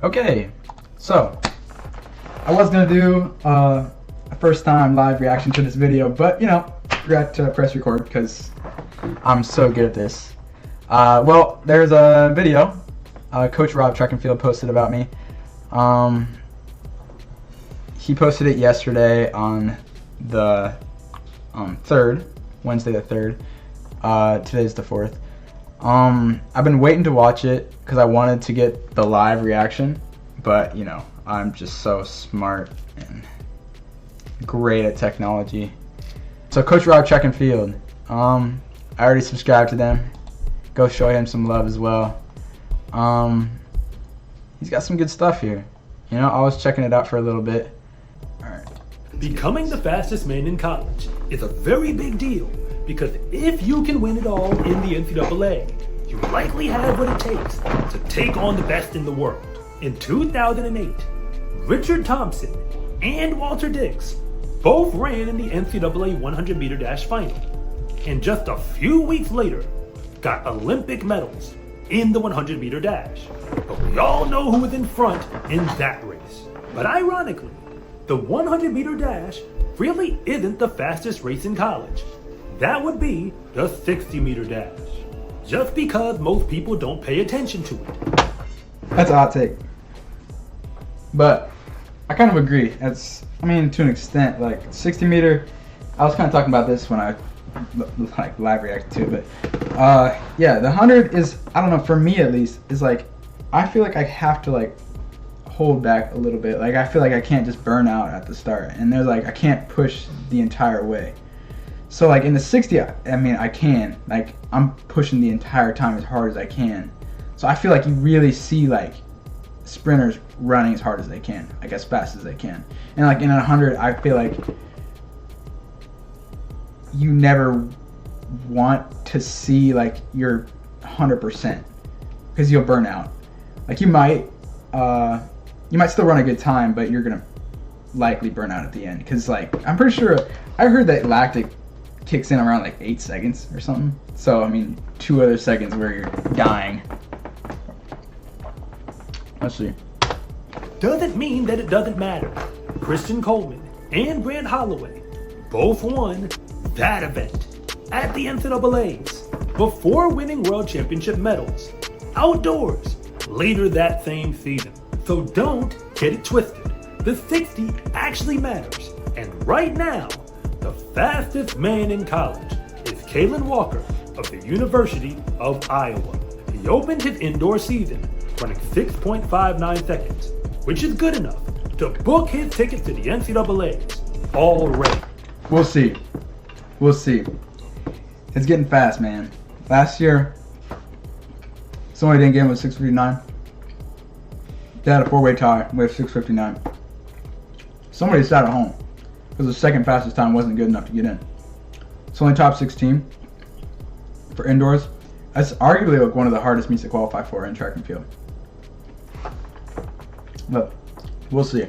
Okay, so I was gonna do a first time live reaction to this video, but you know, forgot to press record because I'm so good at this. Well, there's a video Coach Rob Track and Field posted about me. He posted it yesterday on the 3rd, Wednesday the 3rd. Today's the 4th. I've been waiting to watch it because I wanted to get the live reaction, but you know, I'm just so smart and great at technology. So Coach Rob Track and Field, I already subscribed to them. Go show him some love as well. He's got some good stuff here. You know, I was checking it out for a little bit. All right. Becoming the fastest man in college is a very big deal because if you can win it all in the NCAA, you likely have what it takes to take on the best in the world. In 2008, Richard Thompson and Walter Dix both ran in the NCAA 100-meter dash final, and just a few weeks later, got Olympic medals in the 100-meter dash. But we all know who was in front in that race. But ironically, the 100-meter dash really isn't the fastest race in college. That would be the 60-meter dash. Just because most people don't pay attention to it. That's a hot take. But I kind of agree. I mean, to an extent, like 60 meter, I was kind of talking about this when I like live reacted to it, but yeah, the 100 is, I don't know, for me at least, is like, I feel like I have to like hold back a little bit. Like I feel like I can't just burn out at the start, and there's like, I can't push the entire way. So like in the 60, I mean, I can, like I'm pushing the entire time as hard as I can. So I feel like you really see like sprinters running as hard as they can, like as fast as they can. And like in a 100, I feel like you never want to see like your 100% because you'll burn out. Like you might still run a good time, but you're gonna likely burn out at the end because like I'm pretty sure I heard that lactic kicks in around like 8 seconds or something. So I mean 2 other seconds where you're dying. Let's see. Doesn't mean that it doesn't matter. Christian Coleman and Grant Holloway both won that event at the NCAAs before winning world championship medals outdoors later that same season. So don't get it twisted. The 60 actually matters. And right now, the fastest man in college is Kaylin Walker of the University of Iowa. He opened his indoor season running 6.59 seconds, which is good enough to book his tickets to the NCAAs already. We'll see. We'll see. It's getting fast, man. Last year, somebody didn't get in with 6:59. They had a 4-way tie with 6:59. Somebody sat at home because the second fastest time wasn't good enough to get in. It's only top 16 for indoors. That's arguably like one of the hardest meets to qualify for in track and field. But we'll see.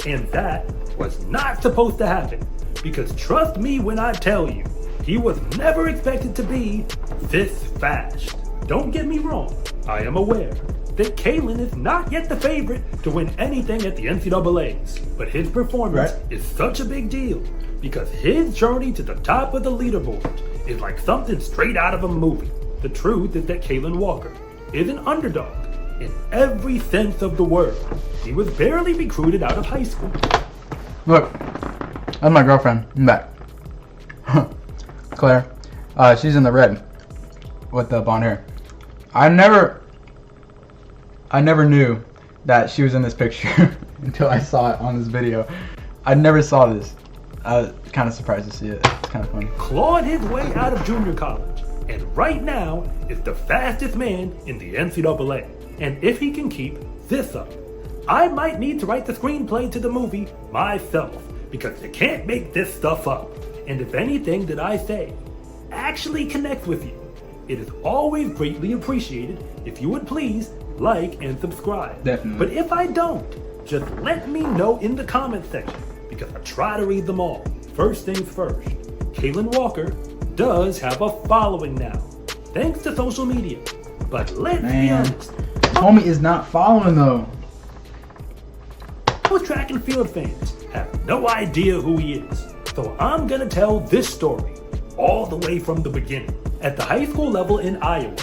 And that was not supposed to happen. Because trust me when I tell you, he was never expected to be this fast. Don't get me wrong, I am aware that Kaylin is not yet the favorite to win anything at the NCAAs. But his performance is such a big deal because his journey to the top of the leaderboard is like something straight out of a movie. The truth is that Kaylin Walker is an underdog in every sense of the word. He was barely recruited out of high school. Look, that's my girlfriend. I'm back. Claire. She's in the red with the blonde hair. I never knew that she was in this picture until I saw it on this video. I never saw this. I was kind of surprised to see it. It's kind of funny. Clawed his way out of junior college, and right now is the fastest man in the NCAA. And if he can keep this up, I might need to write the screenplay to the movie myself, because you can't make this stuff up. And if anything that I say actually connects with you, it is always greatly appreciated if you would please like and subscribe. Definitely. But if I don't, just let me know in the comment section, because I try to read them all. First things first, Kaylin Walker does have a following now, thanks to social media. But let's be honest, Homie is not following though. Most track and field fans have no idea who he is. So I'm gonna tell this story all the way from the beginning. At the high school level in Iowa,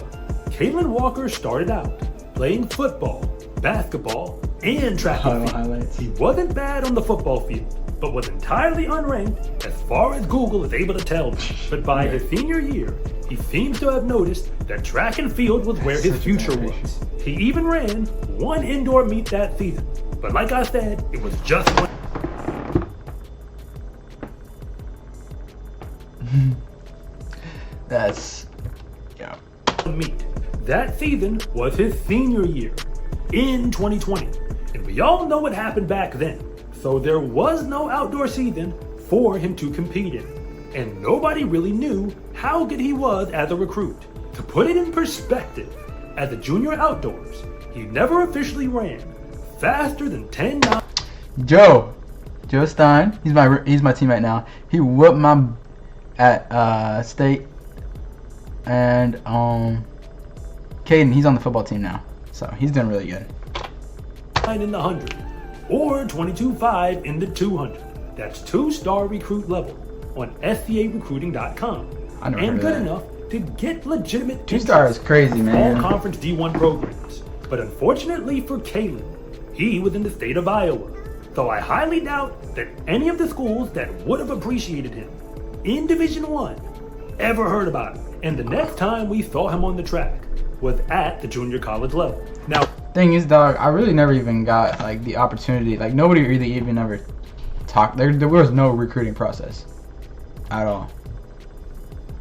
Kaylin Walker started out playing football, basketball, and track and field. He wasn't bad on the football field, but was entirely unranked as far as Google is able to tell me. But by his senior year, he seems to have noticed that track and field was where his future was. He even ran one indoor meet that season. But like I said, it was just one. Meet. That season was his senior year in 2020. And we all know what happened back then. So there was no outdoor season for him to compete in. And nobody really knew how good he was as a recruit. To put it in perspective, as a junior outdoors, he never officially ran faster than 10 Joe Stein, he's my teammate now. He whooped my at state, and Caden, he's on the football team now, so he's doing really good. In the 100 or 22.5 in the 200. That's 2-star recruit level on SCArecruiting.com, and good enough to get legitimate 2-star is crazy, man. All conference D1 programs. But unfortunately for Kaylin, he was in the state of Iowa. So I highly doubt that any of the schools that would have appreciated him in Division I ever heard about him. And the next time we saw him on the track was at the junior college level. Now, thing is, dog, I really never even got like the opportunity. Like nobody really even ever talked. There was no recruiting process at all.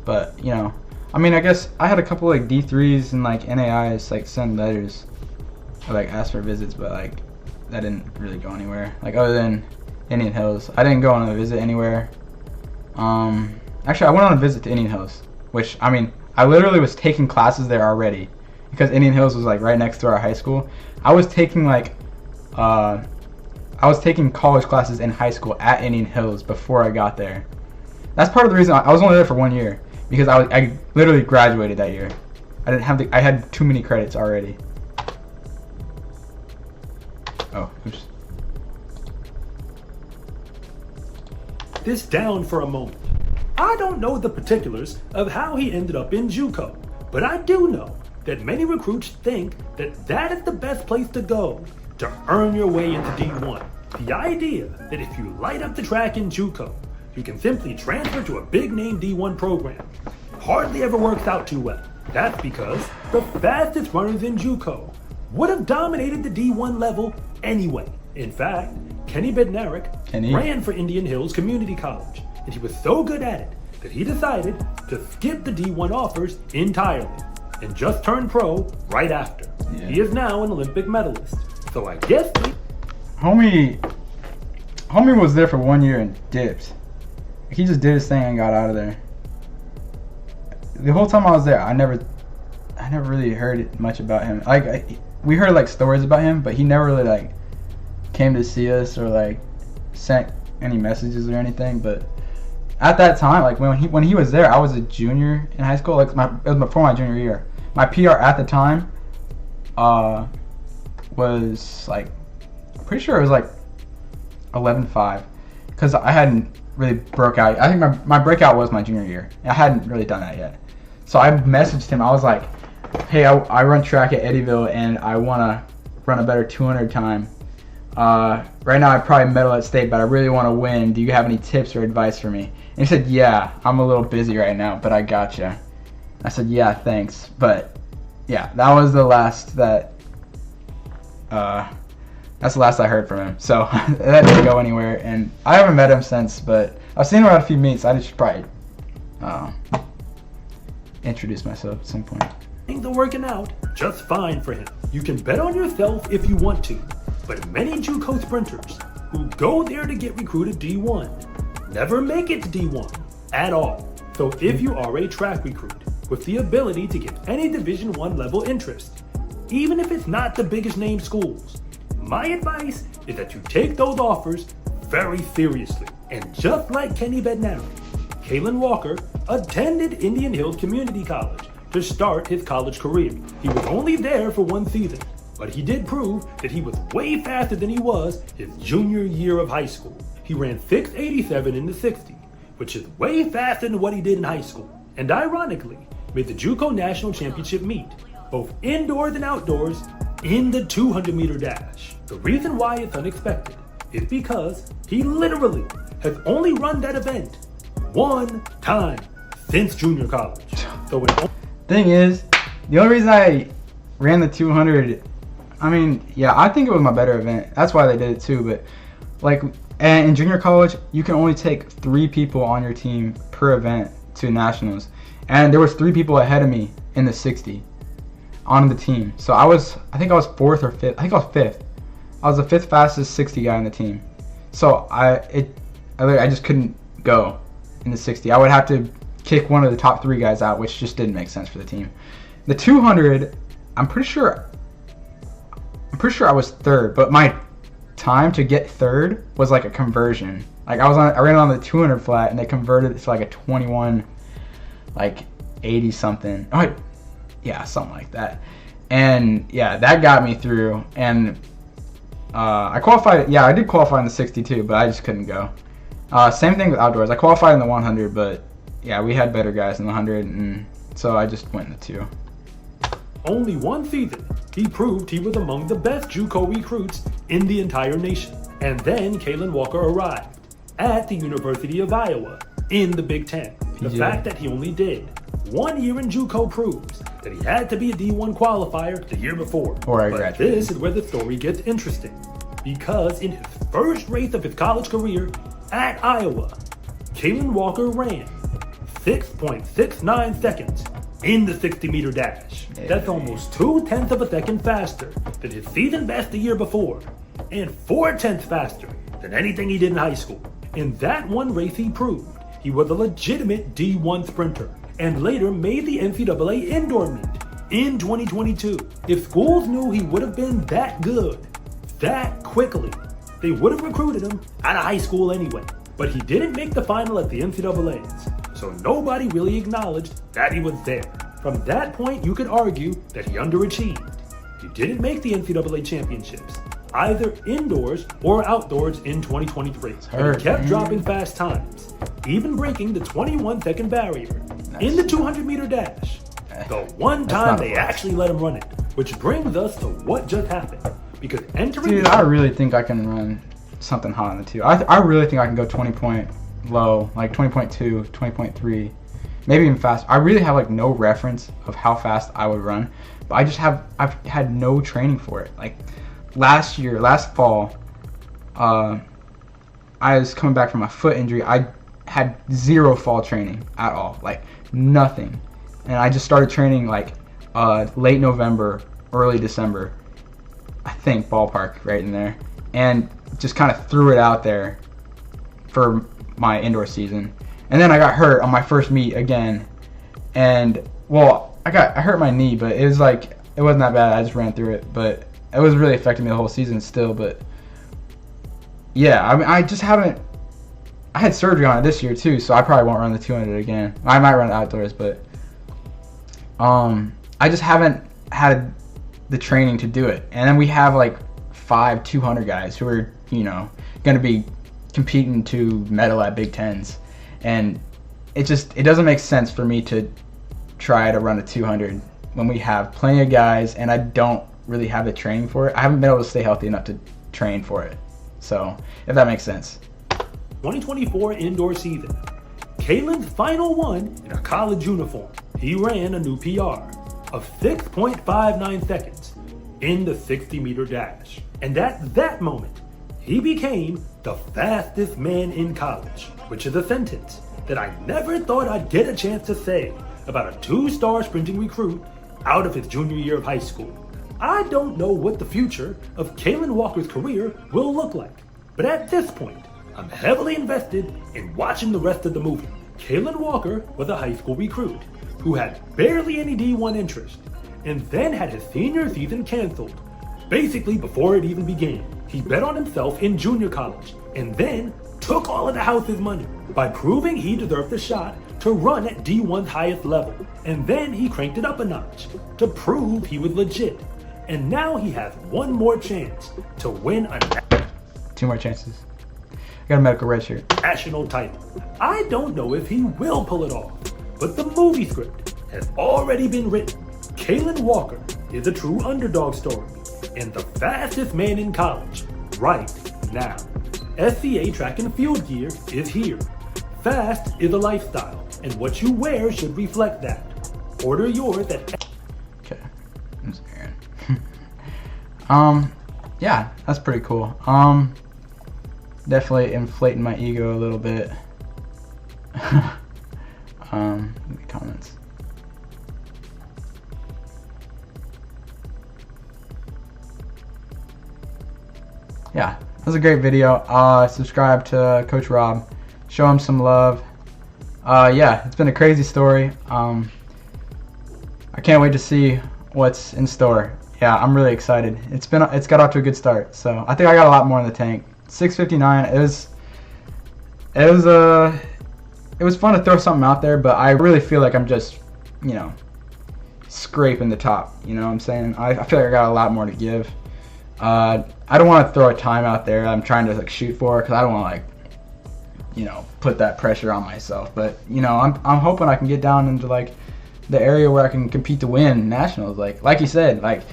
But you know, I mean, I guess I had a couple like D3s and like NAIs like send letters or like ask for visits, but like that didn't really go anywhere. Like other than Indian Hills, I didn't go on a visit anywhere. Actually, I went on a visit to Indian Hills, which I mean, I literally was taking classes there already because Indian Hills was like right next to our high school. I was taking like college classes in high school at Indian Hills before I got there. That's part of the reason I was only there for 1 year, because I literally graduated that year. I had too many credits already. Oh, oops. This down for a moment. I don't know the particulars of how he ended up in JUCO, but I do know that many recruits think that that is the best place to go to earn your way into D1. The idea that if you light up the track in JUCO, you can simply transfer to a big name D1 program hardly ever works out too well. That's because the fastest runners in JUCO would have dominated the D1 level anyway. In fact, Kenny Bednarik ran for Indian Hills Community College, and he was so good at it that he decided to skip the D1 offers entirely and just turned pro right after. Yeah. He is now an Olympic medalist. So I guess Homie was there for 1 year and dipped. He just did his thing and got out of there. The whole time I was there, I never really heard much about him. Like we heard like stories about him, but he never really like came to see us or like sent any messages or anything. But at that time, like when he was there, I was a junior in high school. Like it was before my junior year. My PR at the time was like, I'm pretty sure it was like 11.5, because I hadn't really broke out. I think my breakout was my junior year. I hadn't really done that yet. So I messaged him. I was like, hey, I run track at Eddyville and I want to run a better 200 time. Right now I probably medal at state, but I really want to win. Do you have any tips or advice for me? And he said, yeah, I'm a little busy right now, but I gotcha. I said, yeah, thanks. But yeah, that was the last that's the last I heard from him. So that didn't go anywhere, and I haven't met him since, but I've seen him at a few meets. I should probably introduce myself at some point. Things are working out just fine for him. You can bet on yourself if you want to, but many JUCO sprinters who go there to get recruited D1 never make it to D1 at all. So if you are a track recruit with the ability to get any Division I level interest, even if it's not the biggest name schools, my advice is that you take those offers very seriously. And just like Kenny Bednarik, Kaylin Walker attended Indian Hills Community College to start his college career. He was only there for 1 season, but he did prove that he was way faster than he was his junior year of high school. He ran 6.87 in the 60, which is way faster than what he did in high school, and ironically, made the JUCO National Championship meet, both indoors and outdoors, in the 200-meter dash. The reason why it's unexpected is because he literally has only run that event one time since junior college. So thing is, the only reason I ran the 200, I mean, yeah, I think it was my better event. That's why they did it too. But like, and in junior college, you can only take 3 people on your team per event to nationals, and there was 3 people ahead of me in the 60 on the team. So I think I was 4th or 5th. I think I was 5th. I was the 5th fastest 60 guy on the team. So I just couldn't go in the 60. I would have to kick one of the top 3 guys out, which just didn't make sense for the team. The 200, I'm pretty sure I was 3rd, but my time to get 3rd was like a conversion. Like I ran on the 200 flat and they converted it to like a 21, like 80 something. Oh, yeah, something like that. And yeah, that got me through. And I qualified. Yeah, I did qualify in the 62, but I just couldn't go. Same thing with outdoors. I qualified in the 100, but yeah, we had better guys in the 100, and so I just went in the 2. Only one season, he proved he was among the best JUCO recruits in the entire nation. And then Kaylin Walker arrived at the University of Iowa in the Big Ten. The fact that he only did 1 year in JUCO proves that he had to be a D1 qualifier the year before. But this is where the story gets interesting, because in his first race of his college career at Iowa, Kaylin Walker ran 6.69 seconds in the 60-meter dash. That's almost 0.2 of a second faster than his season best the year before, and 0.4 faster than anything he did in high school. In that one race, he proved he was a legitimate D1 sprinter, and later made the NCAA indoor meet in 2022. If schools knew he would have been that good, that quickly, they would have recruited him out of high school anyway. But he didn't make the final at the NCAAs, so nobody really acknowledged that he was there. From that point, you could argue that he underachieved. He didn't make the NCAA championships, either indoors or outdoors in 2023. And he kept dropping fast times, even breaking the 21-second barrier in the 200-meter dash. The one time they actually let him run it, which brings us to what just happened. Because entering I really think I can run something hot on the 2. I really think I can go 20 point low, like 20.2, 20.3, maybe even fast. I really have like no reference of how fast I would run, but I've had no training for it. Like last fall, I was coming back from a foot injury. I had 0 fall training at all, like nothing. And I just started training like late November, early December, I think, ballpark right in there, and just kind of threw it out there for my indoor season. And then I got hurt on my first meet again, and well, I hurt my knee, but it wasn't that bad. I just ran through it, but it was really affecting me the whole season still. But yeah, I mean, I had surgery on it this year too, so I probably won't run the 200 again. I might run it outdoors, but I just haven't had the training to do it. And then we have like 5 200 guys who are, going to be competing to medal at Big Tens, and it doesn't make sense for me to try to run a 200 when we have plenty of guys and I don't really have the training for it. I haven't been able to stay healthy enough to train for it. So if that makes sense. 2024 indoor season, Kaylin's final one in a college uniform. He ran a new PR of 6.59 seconds in the 60-meter dash. And at that moment, he became the fastest man in college, which is a sentence that I never thought I'd get a chance to say about a 2-star sprinting recruit out of his junior year of high school. I don't know what the future of Kaylin Walker's career will look like, but at this point, I'm heavily invested in watching the rest of the movie. Kaylin Walker was a high school recruit who had barely any D1 interest, and then had his senior season canceled, basically before it even began. He bet on himself in junior college, and then took all of the house's money by proving he deserved the shot to run at D1's highest level. And then he cranked it up a notch to prove he was legit, And now he has one more chance to win a 2 more chances. I got a medical red shirt. national title. I don't know if he will pull it off, but the movie script has already been written. Kaylin Walker is a true underdog story and the fastest man in college right now. SCA track and field gear is here. Fast is a lifestyle, and what you wear should reflect that. Order yours at... Okay. Yeah, that's pretty cool. Definitely inflating my ego a little bit. The comments. Yeah, that was a great video. Subscribe to Coach Rob. Show him some love. Yeah, it's been a crazy story. I can't wait to see what's in store. Yeah, I'm really excited. It's got off to a good start. So I think I got a lot more in the tank. 659. It was fun to throw something out there, but I really feel like I'm just, you know, scraping the top. You know what I'm saying? I feel like I got a lot more to give. I don't want to throw a time out there I'm trying to like shoot for, because I don't want to, like, you know, put that pressure on myself. But, you know, I'm hoping I can get down into like the area where I can compete to win nationals. Like you said, like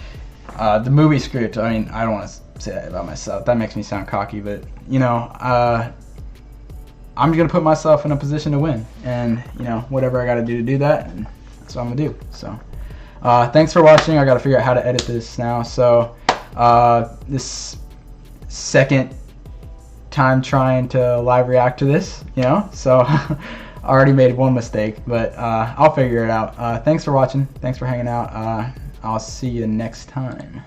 the movie script. I mean, I don't want to say that about myself. That makes me sound cocky, but, you know, I'm just gonna put myself in a position to win, and, you know, whatever I got to do that, and that's what I'm gonna do. So thanks for watching. I got to figure out how to edit this now. So this second time trying to live react to this, you know, so I already made one mistake, but I'll figure it out. Thanks for watching. Thanks for hanging out. I'll see you next time.